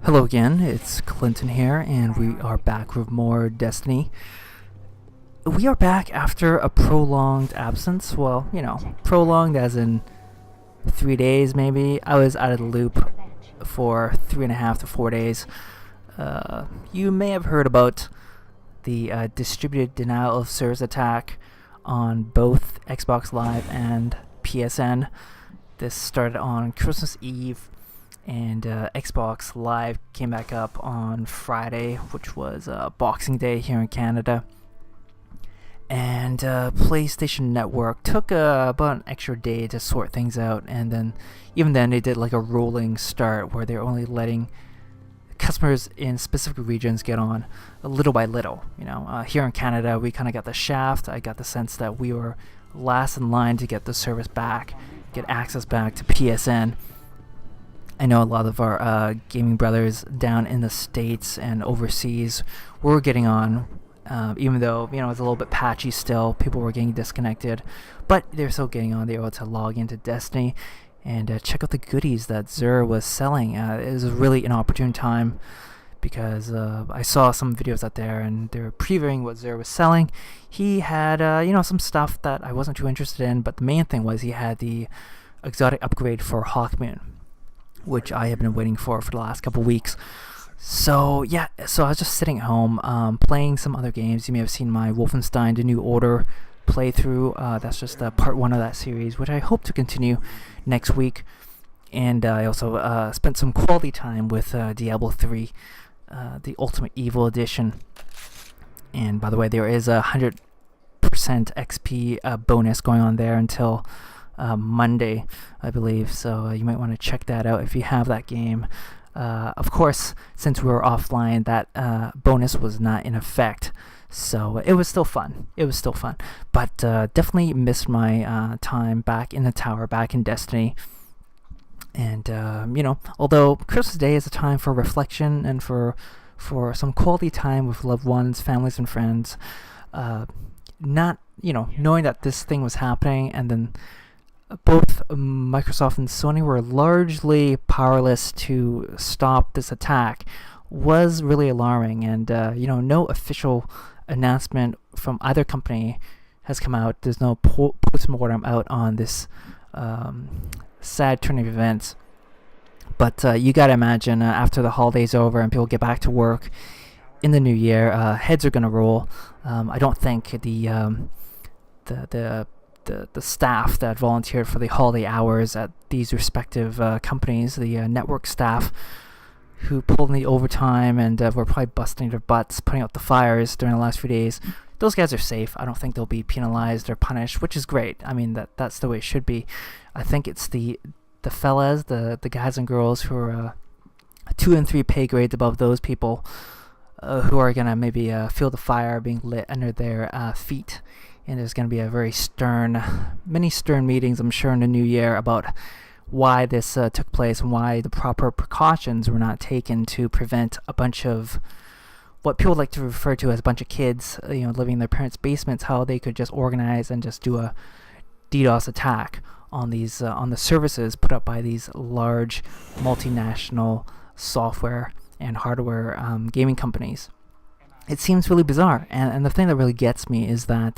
Hello again, it's Clinton here, and we are back with more Destiny. We are back after a prolonged absence. Well, prolonged as in 3 days maybe. I was out of the loop for 3.5 to 4 days. You may have heard about the distributed denial of service attack on both Xbox Live and PSN. This started on Christmas Eve, and Xbox Live came back up on Friday, which was Boxing Day here in Canada. And PlayStation Network took about an extra day to sort things out, and then even then they did like a rolling start where they're only letting customers in specific regions get on little by little. Here in Canada, we kind of got the shaft. I got the sense that we were last in line to get the service back, get access back to PSN. I know a lot of our gaming brothers down in the States and overseas were getting on, even though, it's a little bit patchy still. People were getting disconnected, but they're still getting on. They were able to log into Destiny and check out the goodies that Xur was selling. It was really an opportune time because I saw some videos out there and they were previewing what Xur was selling. He had, some stuff that I wasn't too interested in, but the main thing was he had the exotic upgrade for Hawkmoon, which I have been waiting for the last couple weeks. So I was just sitting at home, playing some other games. You may have seen my Wolfenstein: The New Order playthrough. That's just part 1 of that series, which I hope to continue next week. And I also spent some quality time with Diablo 3, the Ultimate Evil Edition. And by the way, there is a 100% XP bonus going on there until Monday, I believe, so you might want to check that out if you have that game. Of course, since we were offline, that bonus was not in effect, so it was still fun. But definitely missed my time back in the tower, back in Destiny. And although Christmas Day is a time for reflection and for some quality time with loved ones, families, and friends, not knowing that this thing was happening, and then both Microsoft and Sony were largely powerless to stop this attack was really alarming. And no official announcement from either company has come out. There's no post-mortem out on this sad turn of events. But you gotta imagine after the holidays over and people get back to work in the new year, heads are gonna roll. I don't think the staff that volunteered for the holiday hours at these respective companies, the network staff who pulled in the overtime and were probably busting their butts putting out the fires during the last few days, those guys are safe. I don't think they'll be penalized or punished, which is great. I mean, that's the way it should be. I think it's the fellas, the guys and girls who are 2 and 3 pay grades above those people who are going to maybe feel the fire being lit under their feet. And there's going to be many stern meetings, I'm sure, in the new year about why this took place and why the proper precautions were not taken to prevent a bunch of what people like to refer to as a bunch of kids, living in their parents' basements, how they could just organize and just do a DDoS attack on these on the services put up by these large multinational software and hardware gaming companies. It seems really bizarre, and the thing that really gets me is that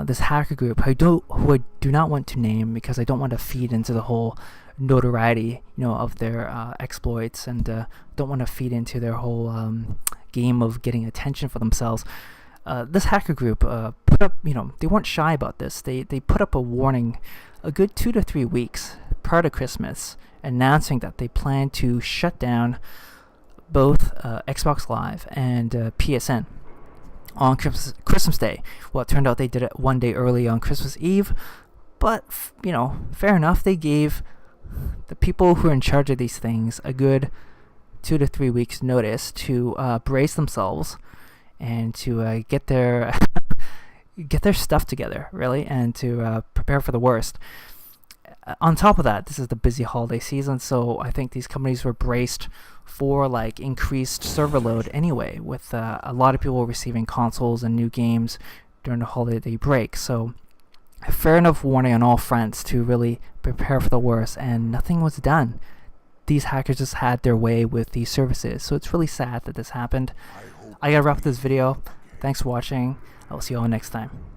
this hacker group, who I do not want to name because I don't want to feed into the whole notoriety, of their exploits, and don't want to feed into their whole game of getting attention for themselves. This hacker group put up, they weren't shy about this. They put up a warning a good 2 to 3 weeks prior to Christmas, announcing that they plan to shut down both Xbox Live and PSN on Christmas Day. Well, it turned out they did it 1 day early on Christmas Eve, but fair enough. They gave the people who are in charge of these things a good 2 to 3 weeks notice to brace themselves and to get their stuff together, really, and to prepare for the worst. On top of that, this is the busy holiday season, so I think these companies were braced for increased server load anyway, with a lot of people receiving consoles and new games during the holiday break. So fair enough warning on all fronts to really prepare for the worst, and nothing was done. these hackers just had their way with these services. So it's really sad that this happened. I gotta wrap up this video. Thanks for watching. I will see you all next time.